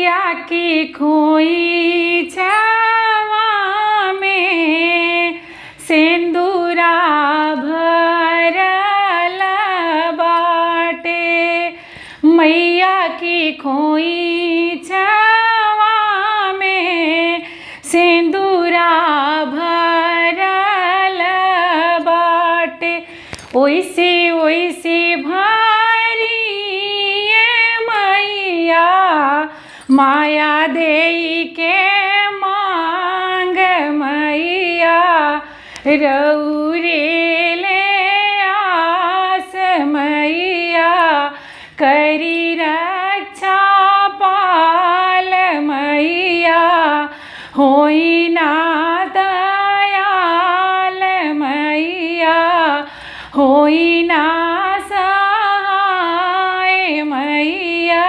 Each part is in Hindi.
मैया की खोइछावा में सिंदूरा भरल बाटे। मैया की खोइछावा में सिंदूरा भरल बाटे। ओइसे ओइसे भरी मैया माया देई के मांग मैया रौरे ले आस मैया करी रक्षा पाल मैया होई ना दयाल मैया होई ना सहाय मैया।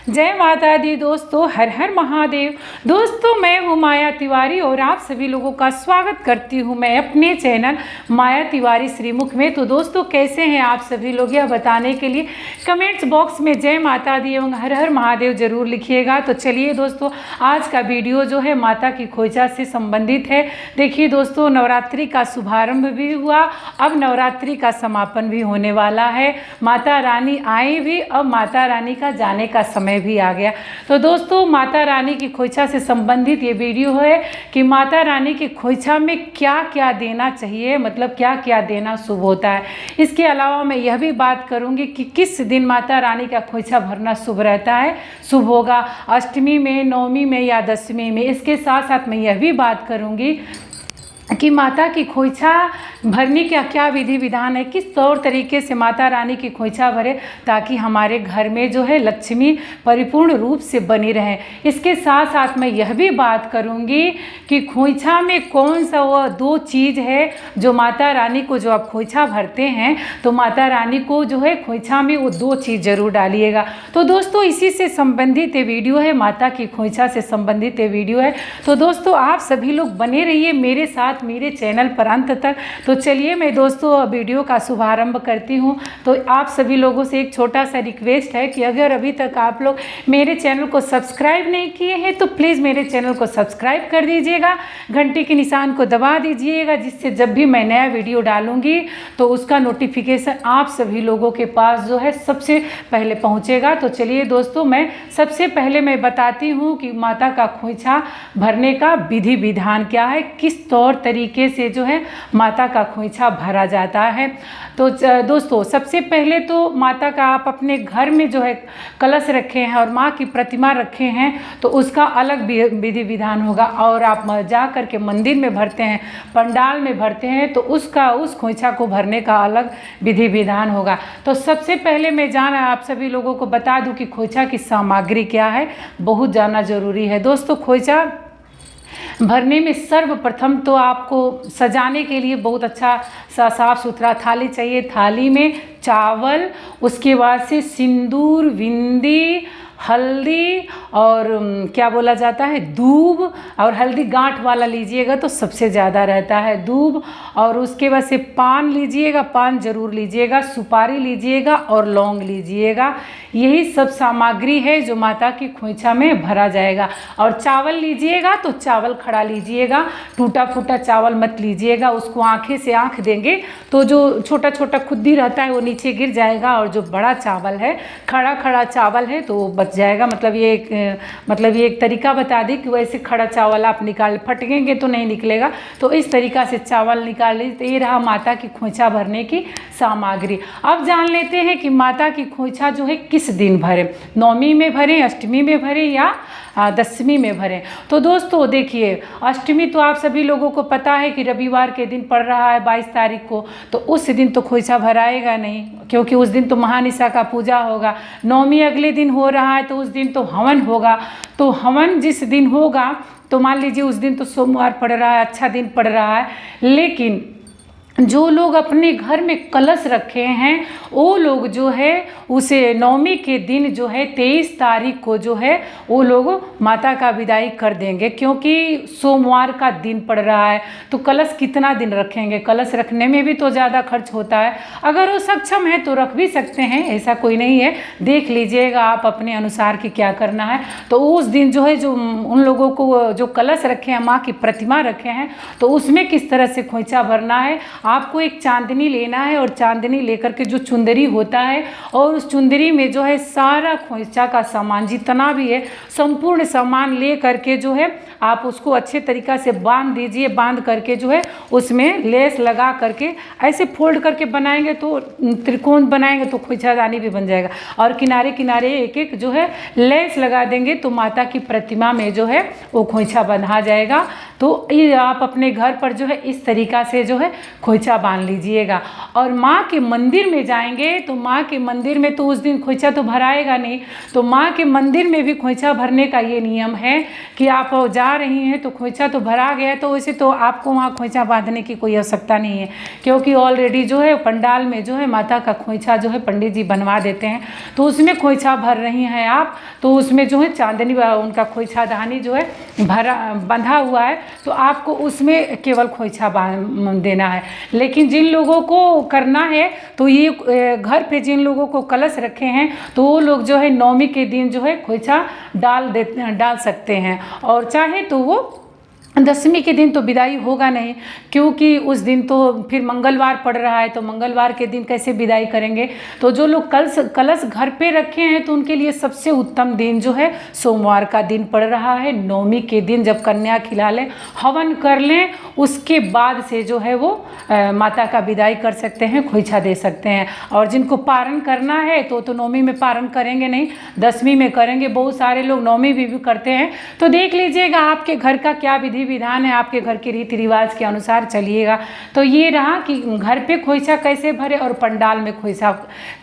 जय माता दी दोस्तों, हर हर महादेव। दोस्तों मैं हूँ माया तिवारी और आप सभी लोगों का स्वागत करती हूँ मैं अपने चैनल माया तिवारी श्रीमुख में। तो दोस्तों कैसे हैं आप सभी लोग, यह बताने के लिए कमेंट्स बॉक्स में जय माता दी एवं हर हर महादेव जरूर लिखिएगा। तो चलिए दोस्तों, आज का वीडियो जो है माता की खोइछा से संबंधित है। देखिए दोस्तों, नवरात्रि का शुभारंभ भी हुआ, अब नवरात्रि का समापन भी होने वाला है। माता रानी आई भी, अब माता रानी का जाने का समय भी आ गया। तो दोस्तों माता रानी की खोइछा से संबंधित ये वीडियो है कि माता रानी की खोइछा में क्या क्या देना चाहिए, मतलब क्या क्या देना शुभ होता है। इसके अलावा मैं यह भी बात करूंगी कि किस दिन माता रानी का खोइछा भरना शुभ रहता है, शुभ होगा, अष्टमी में, नवमी में या दशमी में। इसके साथ साथ मैं यह भी बात करूंगी कि माता की खोइछा भरने का क्या विधि विधान है, किस तौर तरीके से माता रानी की खोइछा भरे ताकि हमारे घर में जो है लक्ष्मी परिपूर्ण रूप से बनी रहे। इसके साथ साथ मैं यह भी बात करूंगी कि खोइछा में कौन सा वो दो चीज़ है जो माता रानी को, जो आप खोइछा भरते हैं तो माता रानी को जो है खोइछा में वो दो चीज़ जरूर डालिएगा। तो दोस्तों इसी से संबंधित ये वीडियो है, माता की खोइछा से संबंधित ये वीडियो है। तो दोस्तों आप सभी लोग बने रहिए मेरे साथ मेरे चैनल पर अंत तक। तो चलिए मैं दोस्तों वीडियो का शुभारंभ करती हूँ। तो आप सभी लोगों से एक छोटा सा रिक्वेस्ट है कि अगर अभी तक आप लोग मेरे चैनल को सब्सक्राइब नहीं किए हैं तो प्लीज़ मेरे चैनल को सब्सक्राइब कर दीजिएगा, घंटी के निशान को दबा दीजिएगा, जिससे जब भी मैं नया वीडियो डालूंगी तो उसका नोटिफिकेशन आप सभी लोगों के पास जो है सबसे पहले पहुँचेगा। तो चलिए दोस्तों, मैं सबसे पहले मैं बताती हूँ कि माता का खोइछा भरने का विधि विधान क्या है, किस तौर तरीके से जो है माता का खोइछा भरा जाता है। तो दोस्तों सबसे पहले तो माता का आप अपने घर में जो है कलश रखे हैं और माँ की प्रतिमा रखे हैं तो उसका अलग विधि विधान होगा। और आप जा कर के मंदिर में भरते हैं, पंडाल में भरते हैं तो उसका, उस खोइछा को भरने का अलग विधि विधान होगा। तो सबसे पहले मैं आप सभी लोगों को बता दूं कि खोइछा की सामग्री क्या है, बहुत जानना जरूरी है। दोस्तों खोइछा भरने में सर्वप्रथम तो आपको सजाने के लिए बहुत अच्छा साफ सुथरा थाली चाहिए। थाली में चावल, उसके बाद से सिंदूर, बिंदी, हल्दी और क्या बोला जाता है दूब, और हल्दी गांठ वाला लीजिएगा तो सबसे ज़्यादा रहता है दूब। और उसके बाद से पान लीजिएगा, पान जरूर लीजिएगा, सुपारी लीजिएगा और लौंग लीजिएगा। यही सब सामग्री है जो माता की खोइछा में भरा जाएगा। और चावल लीजिएगा तो चावल खड़ा लीजिएगा, टूटा फूटा चावल मत लीजिएगा, उसको आँखें से आँख देंगे तो जो छोटा छोटा खुद्दी रहता है वो नीचे गिर जाएगा। और जो बड़ा चावल है, खड़ा खड़ा चावल है तो वो बच जाएगा। मतलब ये एक तरीका बता दी कि वैसे खड़ा चावल आप निकाल, फटेंगे तो नहीं निकलेगा, तो इस तरीका से चावल निकाल लीजिए। तो ये रहा माता की खोइछा भरने की सामग्री। अब जान लेते हैं कि माता की खोइछा जो है किस दिन भरें, नवमी में भरें, अष्टमी में भरें या दशमी में भरें। तो दोस्तों देखिए, अष्टमी तो आप सभी लोगों को पता है कि रविवार के दिन पड़ रहा है 22 तारीख को, तो उस दिन तो खोइछा भराएगा नहीं क्योंकि उस दिन तो महानिशा का पूजा होगा। नवमी अगले दिन हो रहा है तो उस दिन तो हवन होगा। तो हवन जिस दिन होगा तो मान लीजिए उस दिन तो सोमवार पड़ रहा है, अच्छा दिन पड़ रहा है, लेकिन जो लोग अपने घर में कलश रखे हैं वो लोग जो है उसे नवमी के दिन जो है 23 तारीख को जो है वो लोग माता का विदाई कर देंगे, क्योंकि सोमवार का दिन पड़ रहा है। तो कलश कितना दिन रखेंगे, कलश रखने में भी तो ज़्यादा खर्च होता है। अगर वो सक्षम है तो रख भी सकते हैं, ऐसा कोई नहीं है। देख लीजिएगा आप अपने अनुसार कि क्या करना है। तो उस दिन जो है जो उन लोगों को जो कलश रखे हैं, माँ की प्रतिमा रखे हैं, तो उसमें किस तरह से खोइचा भरना है। आपको एक चांदनी लेना है और चांदनी लेकर के जो चुंदरी होता है और उस चुंदरी में जो है सारा खोइचा का सामान जितना भी है संपूर्ण सामान ले करके जो है आप उसको अच्छे तरीक़ा से बांध दीजिए। बांध करके जो है उसमें लेस लगा करके ऐसे फोल्ड करके बनाएंगे तो त्रिकोण बनाएंगे तो खोइचादानी भी बन जाएगा। और किनारे किनारे एक एक जो है लेस लगा देंगे तो माता की प्रतिमा में जो है वो खोइचा बंधा जाएगा। तो ये आप अपने घर पर जो है इस तरीक़ा से जो है खोइचा बांध लीजिएगा। और माँ के मंदिर में जाएंगे तो माँ के मंदिर में तो उस दिन खोइचा तो भराएगा नहीं, तो माँ के मंदिर में भी खोइचा भरने का ये नियम है कि आप जा रही हैं तो खोइचा तो भरा गया है, तो वैसे तो आपको वहाँ खोइचा बांधने की कोई आवश्यकता नहीं है, क्योंकि ऑलरेडी जो है पंडाल में जो है माता का खोइचा जो है पंडित जी बनवा देते हैं। तो उसमें खोइचा भर रही हैं आप, तो उसमें जो है चांदनी उनका खोइचा दानी जो है बंधा हुआ है, तो आपको उसमें केवल खोइचा देना है। लेकिन जिन लोगों को करना है तो ये घर पे जिन लोगों को कलश रखे हैं तो वो लोग जो है नवमी के दिन जो है खोइचा डाल सकते हैं। और चाहे तो वो दशमी के दिन तो विदाई होगा नहीं, क्योंकि उस दिन तो फिर मंगलवार पड़ रहा है, तो मंगलवार के दिन कैसे विदाई करेंगे। तो जो लोग कलश घर पे रखे हैं तो उनके लिए सबसे उत्तम दिन जो है सोमवार का दिन पड़ रहा है। नवमी के दिन जब कन्या खिला लें, हवन कर लें, उसके बाद से जो है वो माता का विदाई कर सकते हैं, खोइचा दे सकते हैं। और जिनको पारण करना है तो नवमी में पारण करेंगे नहीं, दशमी में करेंगे। बहुत सारे लोग नवमी भी करते हैं। तो देख लीजिएगा आपके घर का क्या विधि विधान है, आपके घर के रीति रिवाज के अनुसार चलिएगा। तो ये रहा कि घर पे खोइचा कैसे भरे और पंडाल में खोइचा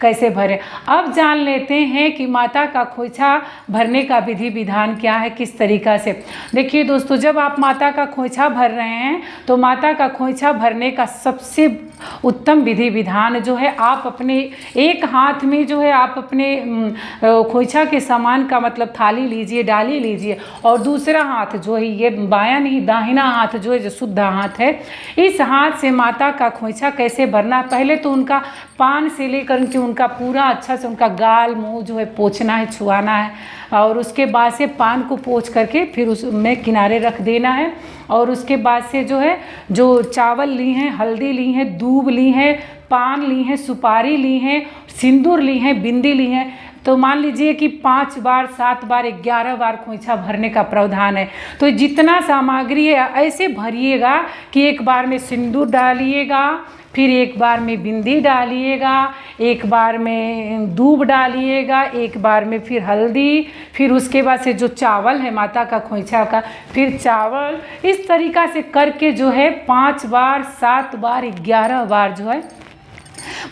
कैसे भरे। अब जान लेते हैं कि माता का खोइचा भरने का विधि विधान क्या है, किस तरीक़ा से। देखिए दोस्तों, जब आप माता का खोइचा भर रहे हैं तो माता का खोइचा भरने का सबसे उत्तम विधि विधान जो है, आप अपने एक हाथ में जो है आप अपने खोइचा के सामान का मतलब थाली लीजिए, डाली लीजिए, और दूसरा हाथ जो है ये बायां नहीं दाहिना हाथ जो है जो शुद्ध हाथ है, इस हाथ से माता का खोइचा कैसे भरना। पहले तो उनका पान से लेकर के उनका पूरा अच्छा से उनका गाल मुंह जो है पोंछना है, छुआना है, और उसके बाद से पान को पोंछ करके फिर उसमें किनारे रख देना है। और उसके बाद से जो है जो चावल ली हैं, हल्दी ली हैं, दूब ली हैं, पान ली हैं, सुपारी ली हैं, सिंदूर ली हैं, बिंदी ली हैं, तो मान लीजिए कि 5 बार 7 बार 11 बार खोइचा भरने का प्रावधान है। तो जितना सामग्री है ऐसे भरिएगा कि एक बार में सिंदूर डालिएगा, फिर एक बार में बिंदी डालिएगा, एक बार में दूब डालिएगा, एक बार में फिर हल्दी, फिर उसके बाद से जो चावल है माता का खोइचा का, फिर चावल, इस तरीक़ा से करके जो है 5 बार 7 बार 11 बार जो है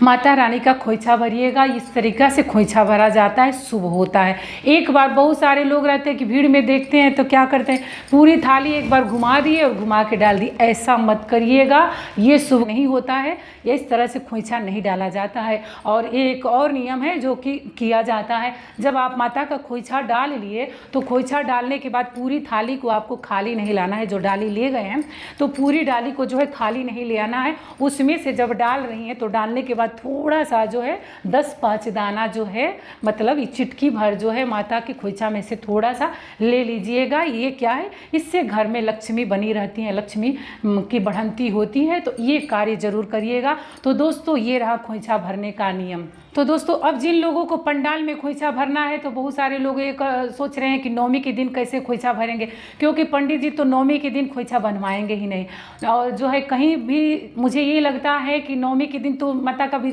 माता रानी का खोइचा भरिएगा। इस तरीक़ा से खोइचा भरा जाता है, शुभ होता है। एक बार बहुत सारे लोग रहते हैं कि भीड़ में देखते हैं तो क्या करते हैं, पूरी थाली एक बार घुमा दिए और घुमा के डाल दी। ऐसा मत करिएगा, ये शुभ नहीं होता है, ये इस तरह से खोइचा नहीं डाला जाता है। और एक और नियम है जो कि किया जाता है, जब आप माता का खोइचा डाल लिए तो खोइचा डालने के बाद पूरी थाली को आपको खाली नहीं लाना है। जो डाली ले गए हैं तो पूरी डाली को जो है खाली नहीं ले आना है। उसमें से जब डाल रही हैं तो डालने के बाद थोड़ा सा जो है 10-5 दाना जो है मतलब चिटकी भर जो है माता की खोइचा में से थोड़ा सा ले लीजिएगा। ये क्या है, इससे घर में लक्ष्मी बनी रहती है, लक्ष्मी की बढ़ंती होती है। तो ये कार्य जरूर करिएगा। तो दोस्तों ये रहा खोइचा भरने का नियम। तो दोस्तों अब जिन लोगों को पंडाल में खोइचा भरना है तो बहुत सारे लोग एक सोच रहे हैं कि नवमी के दिन कैसे खोइचा भरेंगे, क्योंकि पंडित जी तो नवमी के दिन खोइचा बनवाएंगे ही नहीं। और जो है कहीं भी मुझे ये लगता है कि नवमी के दिन तो माता का भी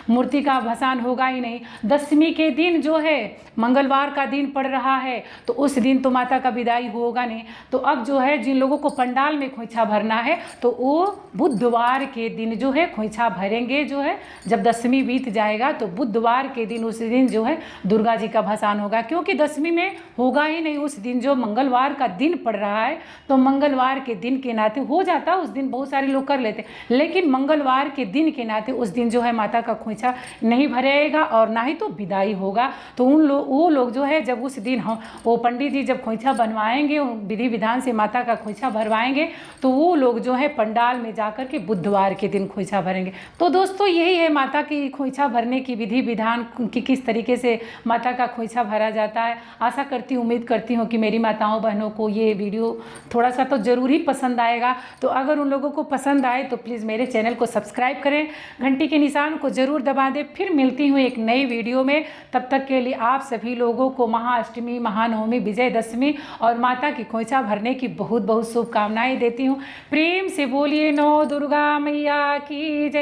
मूर्ति का भसान होगा ही नहीं। दशमी के दिन जो है मंगलवार का दिन पड़ रहा है तो उस दिन तो माता का विदाई होगा नहीं। तो अब जो है जिन लोगों को पंडाल में खोइचा भरना है तो वो बुधवार के दिन जो है खोइचा भरेंगे। जो है जब दशमी बीत जाएगा तो तो बुधवार के दिन उस दिन जो है दुर्गा जी का भसान होगा, क्योंकि दशमी में होगा ही नहीं उस दिन, जो मंगलवार का दिन पड़ रहा है तो मंगलवार के दिन के नाते हो जाता, उस दिन बहुत सारे लोग कर लेते, लेकिन मंगलवार के दिन के नाते उस दिन जो है माता का खोइछा नहीं भरेगा और ना ही तो विदाई होगा। तो वो लोग जो है जब उस दिन वो पंडित जी जब खोइछा बनवाएंगे, विधि विधान से माता का खोइछा भरवाएंगे, तो वो लोग जो है पंडाल में जाकर के बुधवार के दिन खोइछा भरेंगे। तो दोस्तों यही है माता की खोइछा भरने की विधि विधान की, किस तरीके से माता का खोइछा भरा जाता है। आशा करती हूँ, उम्मीद करती हूँ कि मेरी माताओं बहनों को ये वीडियो थोड़ा सा तो ज़रूर ही पसंद आएगा। तो अगर उन लोगों को पसंद आए तो प्लीज़ मेरे चैनल को सब्सक्राइब करें, घंटी के निशान को ज़रूर दबा दें। फिर मिलती हूँ एक नई वीडियो में, तब तक के लिए आप सभी लोगों को महाअष्टमी, महानवमी, विजयदशमी और माता की खोइछा भरने की बहुत बहुत शुभकामनाएं देती हूँ। प्रेम से बोलिए नौ दुर्गा मैया की जय।